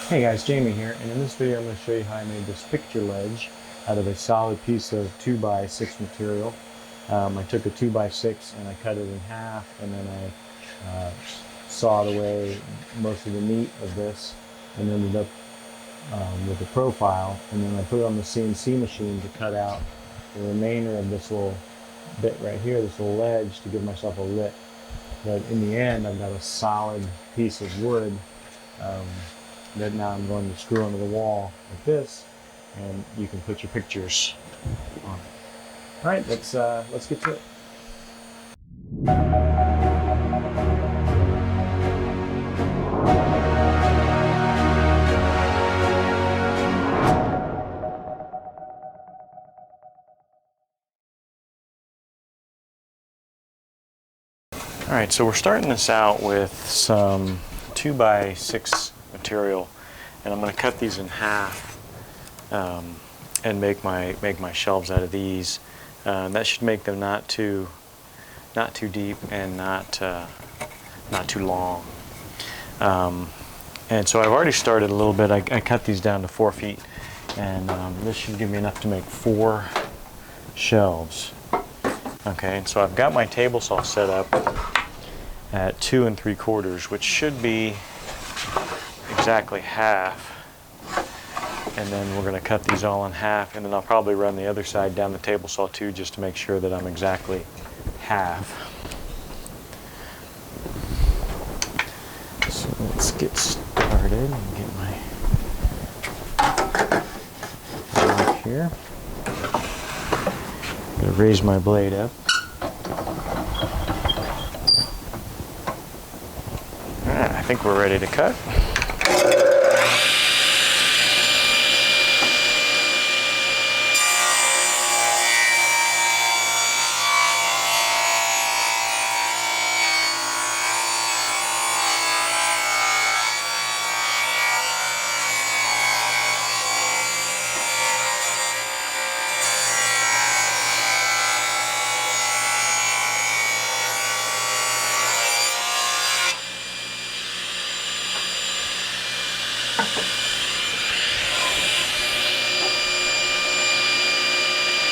Hey guys, Jamie here, and in this video I'm going to show you how I made this picture ledge out of a solid piece of 2x6 material. I took a 2x6 and I cut it in half, and then I sawed away most of the meat of this and ended up with a profile, and then I put it on the CNC machine to cut out the remainder of this little bit right here, this little ledge, to give myself a lip. But in the end I've got a solid piece of wood um, that now I'm going to screw onto the wall like this, and you can put your pictures on it. All right, let's get to it. All right, so we're starting this out with some 2x6 material, and I'm going to cut these in half and make my shelves out of these. That should make them not too deep and not too long. And so I've already started a little bit. I cut these down to 4 feet, and this should give me enough to make 4 shelves. Okay, and so I've got my table saw set up at 2 3/4, which should be exactly half. And then we're going to cut these all in half, and then I'll probably run the other side down the table saw too, just to make sure that I'm exactly half. So let's get started and get my knife here. I'm going to raise my blade up. Alright, I think we're ready to cut.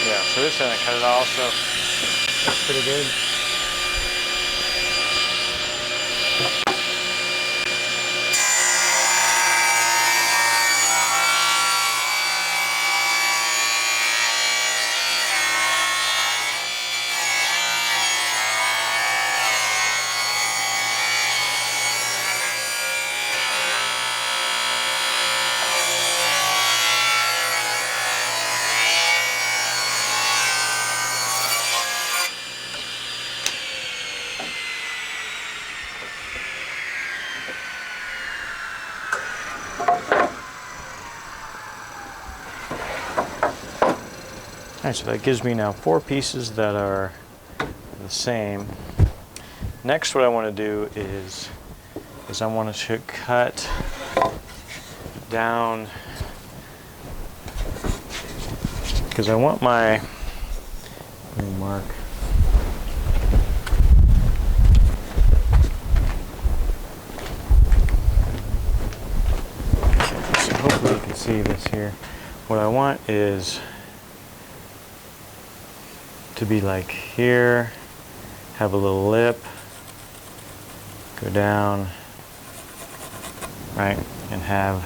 Yeah, so this end I cut it off, so that's pretty good. Alright, so that gives me now 4 pieces that are the same. Next, what I want to do is I want to cut down, because I want my, let me mark. Okay, so hopefully you can see this here. What I want is to be like here, have a little lip, go down, right, and have,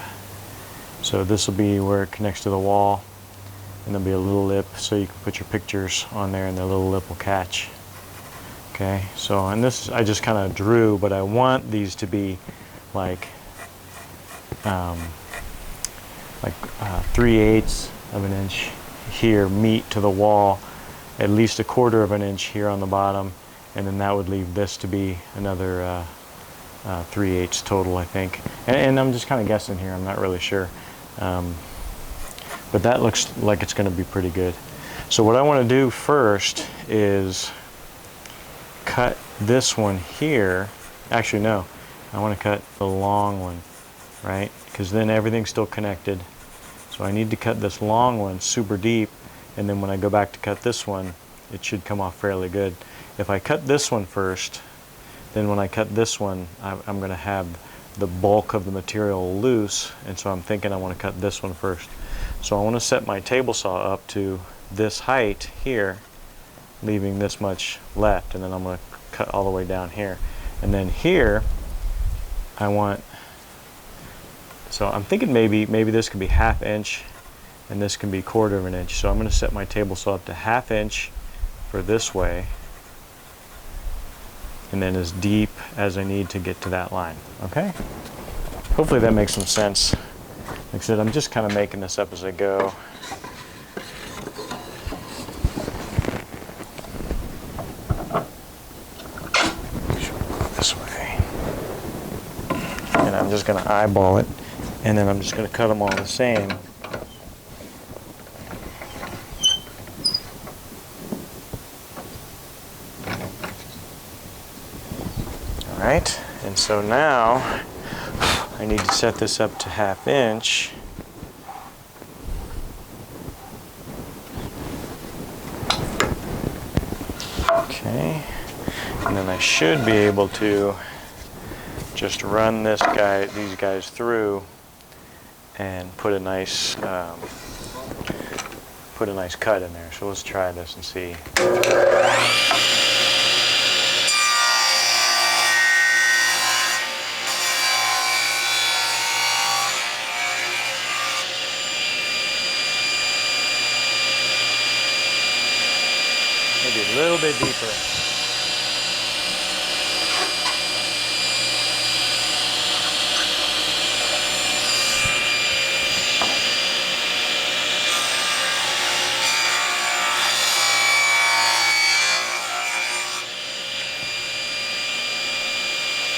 so this will be where it connects to the wall, and there'll be a little lip so you can put your pictures on there and the little lip will catch. Okay, so, and this I just kind of drew, but I want these to be like 3/8 of an inch here, meet to the wall, at least 1/4 of an inch here on the bottom, and then that would leave this to be another 3/8 total, I think. And I'm just kind of guessing here, I'm not really sure. But that looks like it's going to be pretty good. So what I want to do first is cut this one here. Actually, no, I want to cut the long one, right? Because then everything's still connected. So I need to cut this long one super deep, and then when I go back to cut this one, it should come off fairly good. If I cut this one first, then when I cut this one, I'm going to have the bulk of the material loose, and so I'm thinking I want to cut this one first. So I want to set my table saw up to this height here, leaving this much left, and then I'm going to cut all the way down here. And then here I want, so I'm thinking maybe this could be 1/2 inch and this can be 1/4 inch. So I'm going to set my table saw up to 1/2 inch for this way, and then as deep as I need to get to that line. Okay? Hopefully that makes some sense. Like I said, I'm just kind of making this up as I go. This way. And I'm just going to eyeball it, and then I'm just going to cut them all the same. Alright, and so now I need to set this up to 1/2 inch. Okay, and then I should be able to just run these guys through and put a nice cut in there. So let's try this and see. Maybe a little bit deeper.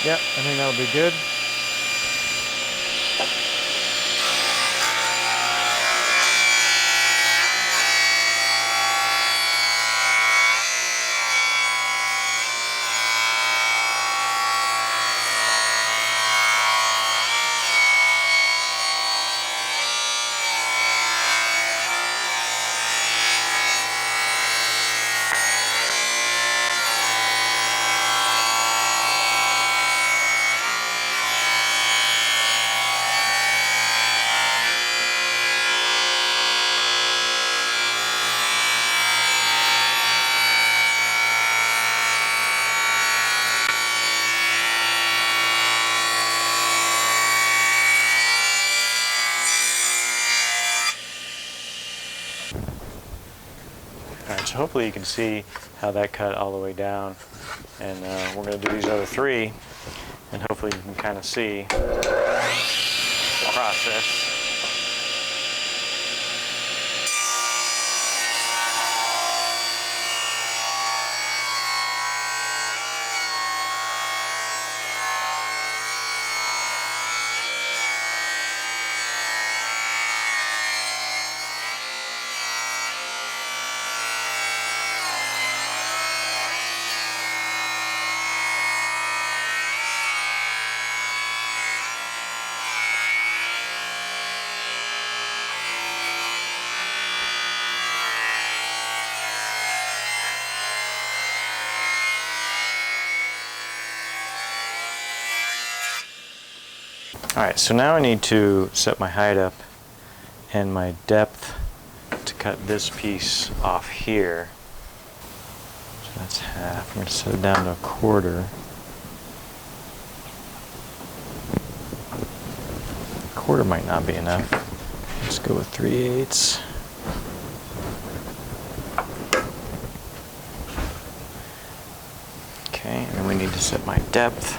Yep, I think that'll be good. Alright, so hopefully you can see how that cut all the way down, and we're going to do these other 3, and hopefully you can kind of see the process. Alright, so now I need to set my height up and my depth to cut this piece off here. So that's 1/2. I'm going to set it down to 1/4. 1/4 might not be enough. Let's go with 3/8. Okay, and then we need to set my depth.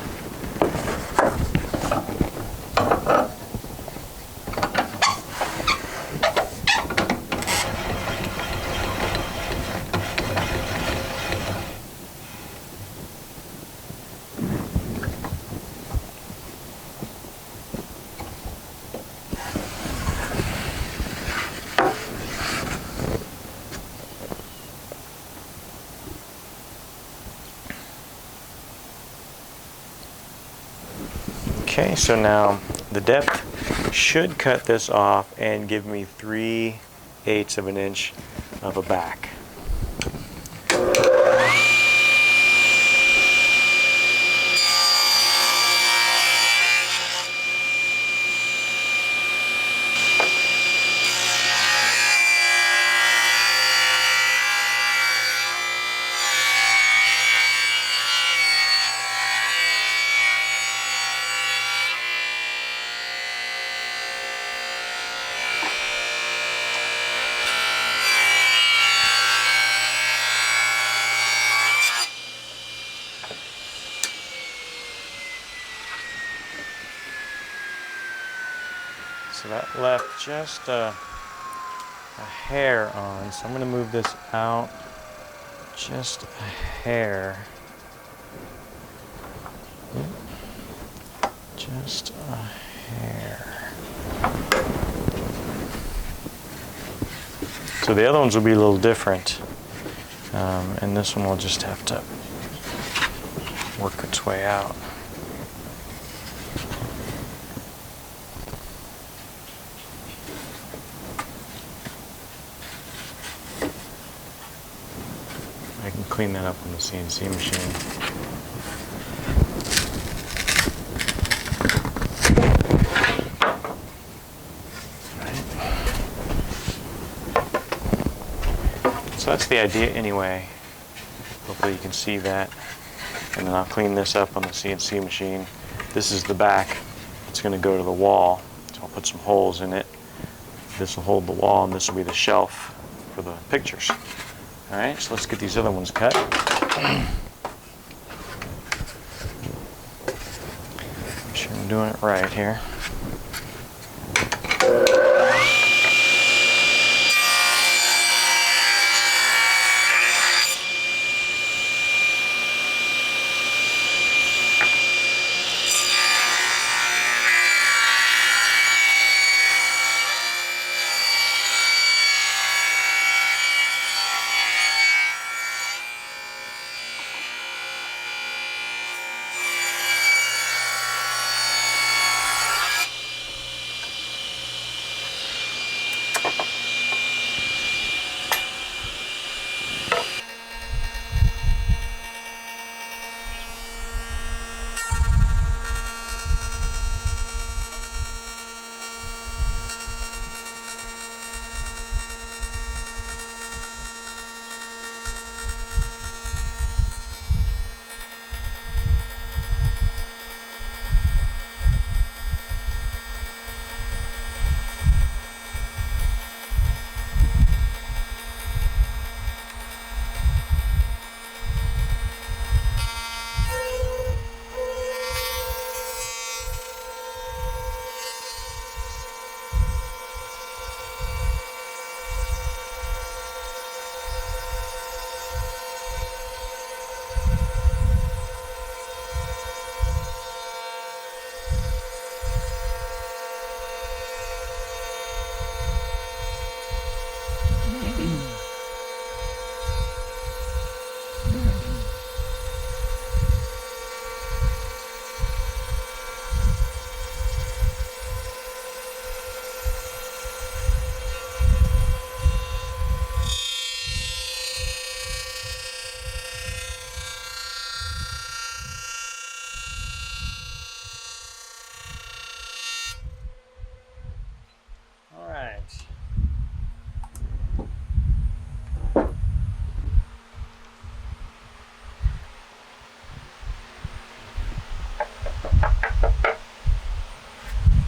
Okay, so now the depth should cut this off and give me 3/8 of an inch of a back. so that left just a hair on, so I'm going to move this out just a hair. Just a hair. So the other ones will be a little different, and this one will just have to work its way out. I can clean that up on the CNC machine. So that's the idea anyway. Hopefully you can see that. And then I'll clean this up on the CNC machine. This is the back. It's going to go to the wall. So I'll put some holes in it. This will hold the wall, and this will be the shelf for the pictures. All right, so let's get these other ones cut. Make sure I'm doing it right here.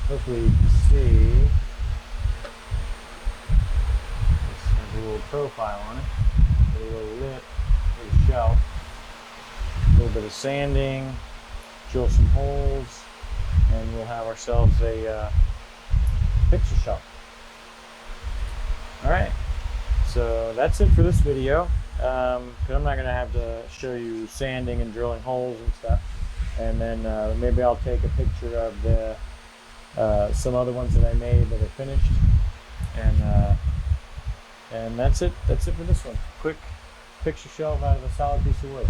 Hopefully you can see this has a little profile on it, a little lip, a little shelf, a little bit of sanding, drill some holes, and we'll have ourselves a picture shelf. Alright, so that's it for this video. Because I'm not going to have to show you sanding and drilling holes and stuff. And then maybe I'll take a picture of the some other ones that I made that are finished, and that's it for this one. Quick picture shelf out of a solid piece of wood.